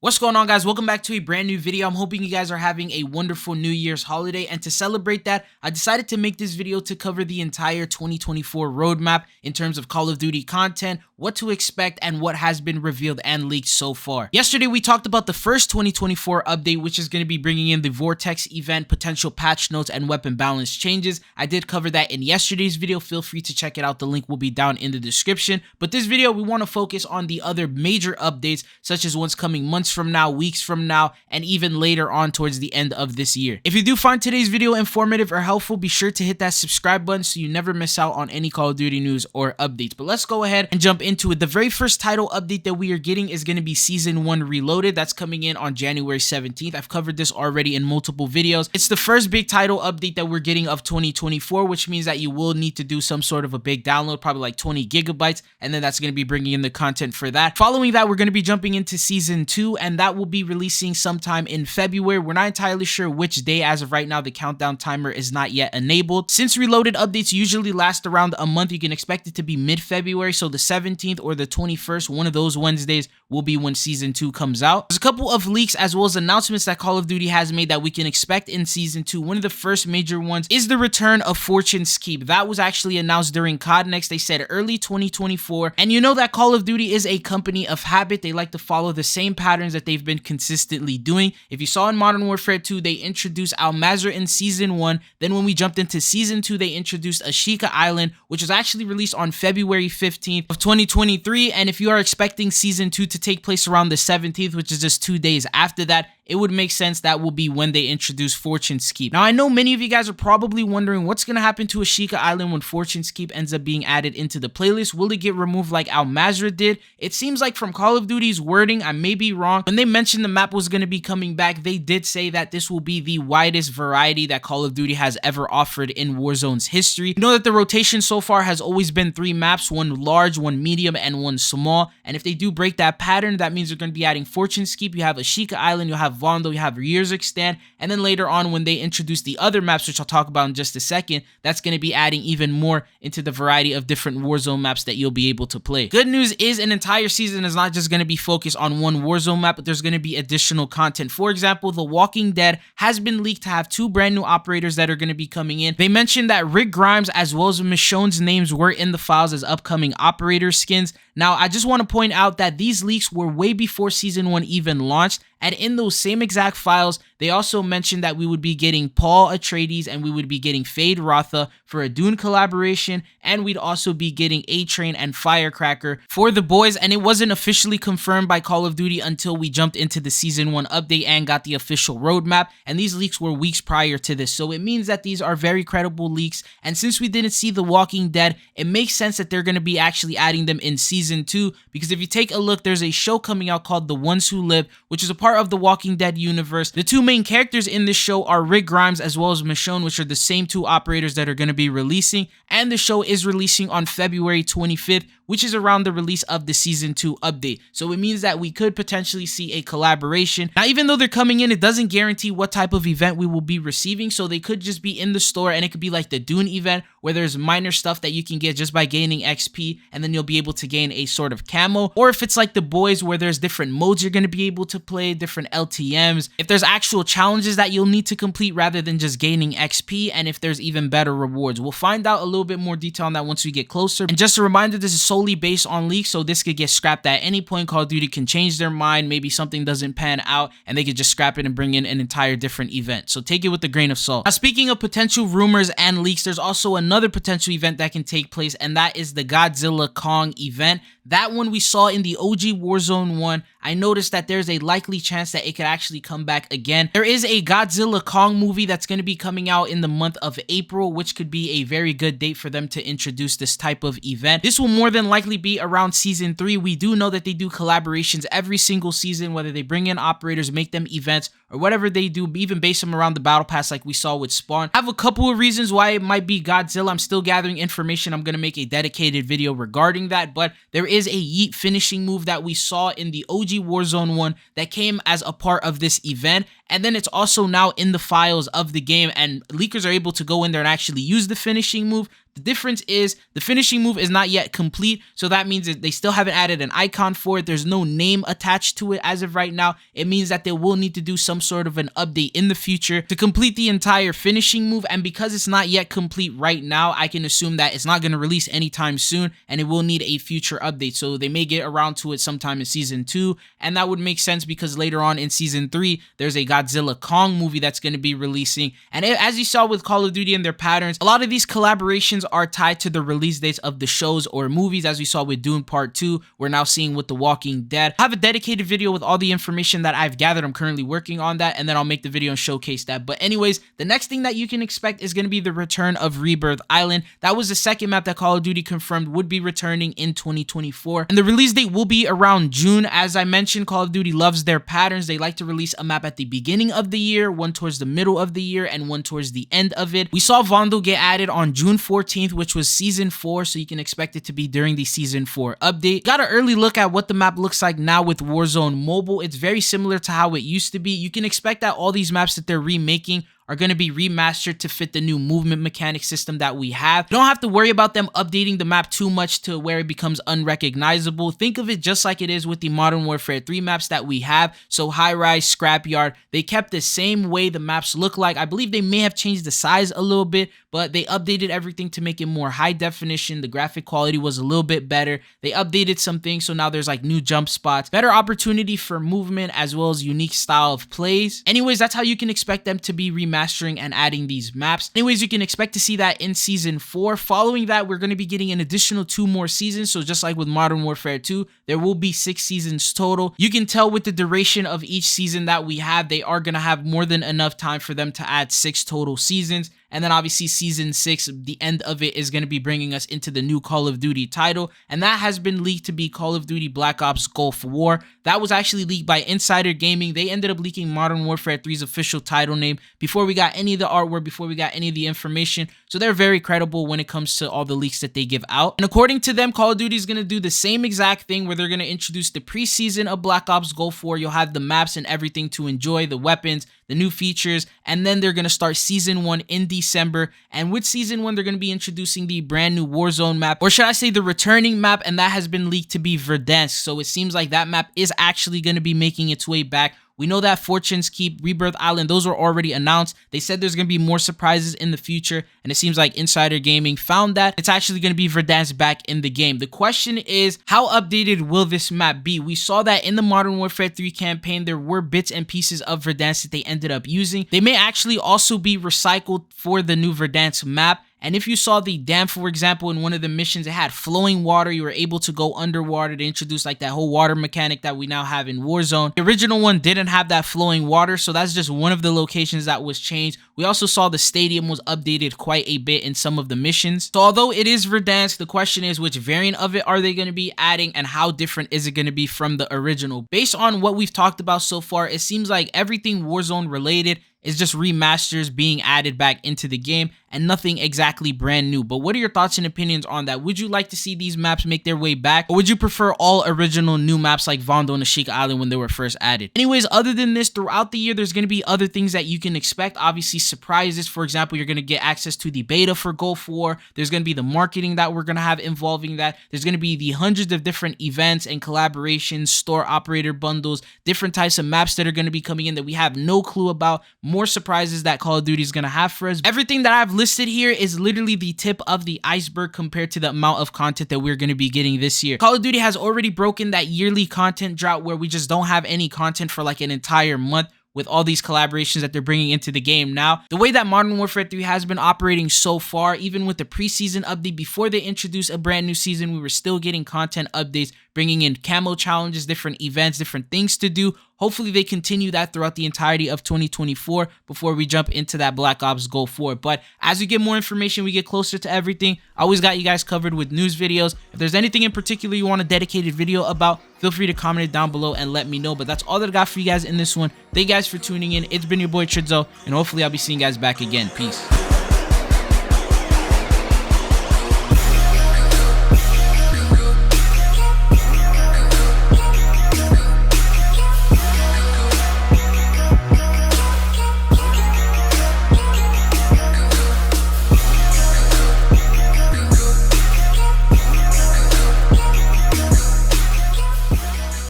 What's going on, guys? Welcome back to a brand new video. I'm hoping you guys are having a wonderful New Year's holiday, and to celebrate that, I decided to make this video to cover the entire 2024 roadmap in terms of Call of Duty content, what to expect, and what has been revealed and leaked so far. Yesterday, we talked about the first 2024 update, which is going to be bringing in the Vortex event, potential patch notes, and weapon balance changes. I did cover that in yesterday's video. Feel free to check it out. The link will be down in the description. But this video, we want to focus on the other major updates, such as ones coming months from now, weeks from now, and even later on towards the end of this year. If you do find today's video informative or helpful, be sure to hit that subscribe button so you never miss out on any Call of Duty news or updates. But let's go ahead and jump into it. The very first title update that we are getting is going to be Season 1 Reloaded. That's coming in on January 17th. I've covered this already in multiple videos. It's the first big title update that we're getting of 2024, which means that you will need to do some sort of a big download, probably like 20 gigabytes, and then that's going to be bringing in the content for that. Following that, we're going to be jumping into Season 2, and that will be releasing sometime in February. We're not entirely sure which day. As of right now, the countdown timer is not yet enabled. Since Reloaded updates usually last around a month, you can expect it to be mid-February, so the 17th or the 21st, one of those Wednesdays, will be when Season 2 comes out. There's a couple of leaks as well as announcements that Call of Duty has made that we can expect in Season 2. One of the first major ones is the return of Fortune's Keep. That was actually announced during COD Next. They said early 2024, and you know that Call of Duty is a company of habit. They like to follow the same patterns that they've been consistently doing. If you saw in Modern Warfare 2, they introduced Al Mazrah in Season 1. Then when we jumped into Season 2, they introduced Ashika Island, which was actually released on February 15th of 2023. And if you are expecting Season 2 to take place around the 17th, which is just 2 days after that, it would make sense that will be when they introduce Fortune's Keep. Now, I know many of you guys are probably wondering what's going to happen to Ashika Island when Fortune's Keep ends up being added into the playlist. Will it get removed like Al Mazrah did? It seems like from Call of Duty's wording, I may be wrong. When they mentioned the map was going to be coming back, they did say that this will be the widest variety that Call of Duty has ever offered in Warzone's history. You know that the rotation so far has always been 3 maps, one large, one medium, and one small. And if they do break that pattern, that means they're going to be adding Fortune's Keep. You have Ashika Island, you'll have Vondo, you have Stand, and then later on when they introduce the other maps, which I'll talk about in just a second, that's going to be adding even more into the variety of different Warzone maps that you'll be able to play. Good news is an entire season is not just going to be focused on one Warzone map, but there's going to be additional content. For example, The Walking Dead has been leaked to have 2 brand new operators that are going to be coming in. They mentioned that Rick Grimes as well as Michonne's names were in the files as upcoming operator skins. Now, I just want to point out that these leaks were way before Season 1 even launched, and in those same exact files, they also mentioned that we would be getting Paul Atreides and we would be getting Fade Rotha for a Dune collaboration, and we'd also be getting A-Train and Firecracker for the boys, and it wasn't officially confirmed by Call of Duty until we jumped into the Season 1 update and got the official roadmap, and these leaks were weeks prior to this, so it means that these are very credible leaks, and since we didn't see The Walking Dead, it makes sense that they're going to be actually adding them in Season 2, because if you take a look, there's a show coming out called The Ones Who Live, which is a part of the Walking Dead universe. The 2 main characters in this show are Rick Grimes as well as Michonne, which are the same 2 operators that are going to be releasing, and the show is releasing on February 25th, which is around the release of the Season 2 update. So it means that we could potentially see a collaboration. Now, even though they're coming in, it doesn't guarantee what type of event we will be receiving, so they could just be in the store, and it could be like the Dune event, where there's minor stuff that you can get just by gaining XP, and then you'll be able to gain a sort of camo, or if it's like the boys, where there's different modes you're going to be able to play, different LTMs, if there's actual challenges that you'll need to complete rather than just gaining XP, and if there's even better rewards. We'll find out a little bit more detail on that once we get closer. And just a reminder, this is solely based on leaks, so this could get scrapped at any point. Call of Duty can change their mind, maybe something doesn't pan out, and they could just scrap it and bring in an entire different event. So take it with a grain of salt. Now, speaking of potential rumors and leaks, there's also another potential event that can take place, and that is the Godzilla Kong event. That one we saw in the OG Warzone 1. I noticed that there's a likely chance that it could actually come back again. There is a Godzilla Kong movie that's going to be coming out in the month of April, which could be a very good date for them to introduce this type of event. This will more than likely be around Season 3. We do know that they do collaborations every single season, whether they bring in operators, make them events, or whatever they do, even base them around the battle pass like we saw with Spawn. I have a couple of reasons why it might be Godzilla. I'm still gathering information. I'm going to make a dedicated video regarding that, but there is a yeet finishing move that we saw in the OG Warzone 1 that came as a part of this event, and then it's also now in the files of the game, and leakers are able to go in there and actually use the finishing move. The difference is the finishing move is not yet complete, so that means that they still haven't added an icon for it. There's no name attached to it as of right now. It means that they will need to do some sort of an update in the future to complete the entire finishing move, and because it's not yet complete right now, I can assume that it's not going to release anytime soon, and it will need a future update. So they may get around to it sometime in season 2, and that would make sense because later on in season 3 there's a Godzilla Kong movie that's going to be releasing. And as you saw with Call of Duty and their patterns, a lot of these collaborations are tied to the release dates of the shows or movies. As we saw with Dune Part 2, we're now seeing with The Walking Dead. I have a dedicated video with all the information that I've gathered. I'm currently working on that, and then I'll make the video and showcase that. But anyways, the next thing that you can expect is going to be the return of Rebirth Island. That was the second map that Call of Duty confirmed would be returning in 2024, and the release date will be around June. As I mentioned, Call of Duty loves their patterns. They like to release a map at the beginning of the year, one towards the middle of the year, and one towards the end of it. We saw Vondo get added on June 14th, which was season 4, so you can expect it to be during the season 4 update. Got an early look at what the map looks like now with Warzone Mobile. It's very similar to how it used to be. You can expect that all these maps that they're remaking are going to be remastered to fit the new movement mechanic system that we have. You don't have to worry about them updating the map too much to where it becomes unrecognizable. Think of it just like it is with the Modern Warfare 3 maps that we have. So High Rise, Scrapyard, they kept the same way the maps look like. I believe they may have changed the size a little bit, but they updated everything to make it more high definition. The graphic quality was a little bit better. They updated some things, so now there's like new jump spots, better opportunity for movement, as well as unique style of plays. Anyways, that's how you can expect them to be remastering and adding these maps. Anyways, you can expect to see that in season 4. Following that, we're going to be getting an additional 2 more seasons. So just like with Modern Warfare 2, there will be 6 seasons total. You can tell with the duration of each season that we have, they are going to have more than enough time for them to add 6 total seasons. And then obviously season 6, the end of it is going to be bringing us into the new Call of Duty title. And that has been leaked to be Call of Duty Black Ops Gulf War. That was actually leaked by Insider Gaming. They ended up leaking Modern Warfare 3's official title name before we got any of the artwork, before we got any of the information. So they're very credible when it comes to all the leaks that they give out. And according to them, Call of Duty is going to do the same exact thing where they're going to introduce the preseason of Black Ops Gulf War. You'll have the maps and everything to enjoy, the weapons, the new features, and then they're going to start season 1 in December. And with season 1, they're going to be introducing the brand new Warzone map, or should I say the returning map, and that has been leaked to be Verdansk. So it seems like that map is actually going to be making its way back. We know that Fortune's Keep, Rebirth Island, those were already announced. They said there's going to be more surprises in the future, and it seems like Insider Gaming found that it's actually going to be Verdansk back in the game. The question is, how updated will this map be? We saw that in the Modern Warfare 3 campaign, there were bits and pieces of Verdansk that they ended up using. They may actually also be recycled for the new Verdansk map. And if you saw the dam, for example, in one of the missions, it had flowing water. You were able to go underwater to introduce like that whole water mechanic that we now have in Warzone. The original one didn't have that flowing water, so that's just one of the locations that was changed. We also saw the stadium was updated quite a bit in some of the missions. So although it is Verdansk, the question is which variant of it are they going to be adding and how different is it going to be from the original? Based on what we've talked about so far, it seems like everything Warzone related is just remasters being added back into the game and nothing exactly brand new. But what are your thoughts and opinions on that? Would you like to see these maps make their way back, or would you prefer all original new maps like Vondo and Ashika Island when they were first added? Anyways, other than this, throughout the year, there's going to be other things that you can expect. Obviously, surprises. For example, you're going to get access to the beta for Gulf War. There's going to be the marketing that we're going to have involving that. There's going to be the hundreds of different events and collaborations, store operator bundles, different types of maps that are going to be coming in that we have no clue about. More surprises that Call of Duty is going to have for us. Everything that I've listed here is literally the tip of the iceberg compared to the amount of content that we're going to be getting this year. Call of Duty has already broken that yearly content drought where we just don't have any content for like an entire month, with all these collaborations that they're bringing into the game now. The way that Modern Warfare 3 has been operating so far, even with the preseason update, before they introduced a brand new season, we were still getting content updates, bringing in camo challenges, different events, different things to do. Hopefully they continue that throughout the entirety of 2024 before we jump into that Black Ops Gulf War. But as we get more information, we get closer to everything, I always got you guys covered with news videos. If there's anything in particular you want a dedicated video about, feel free to comment it down below and let me know. But that's all that I got for you guys in this one. Thank you guys for tuning in. It's been your boy Tridzo, and hopefully I'll be seeing you guys back again. Peace.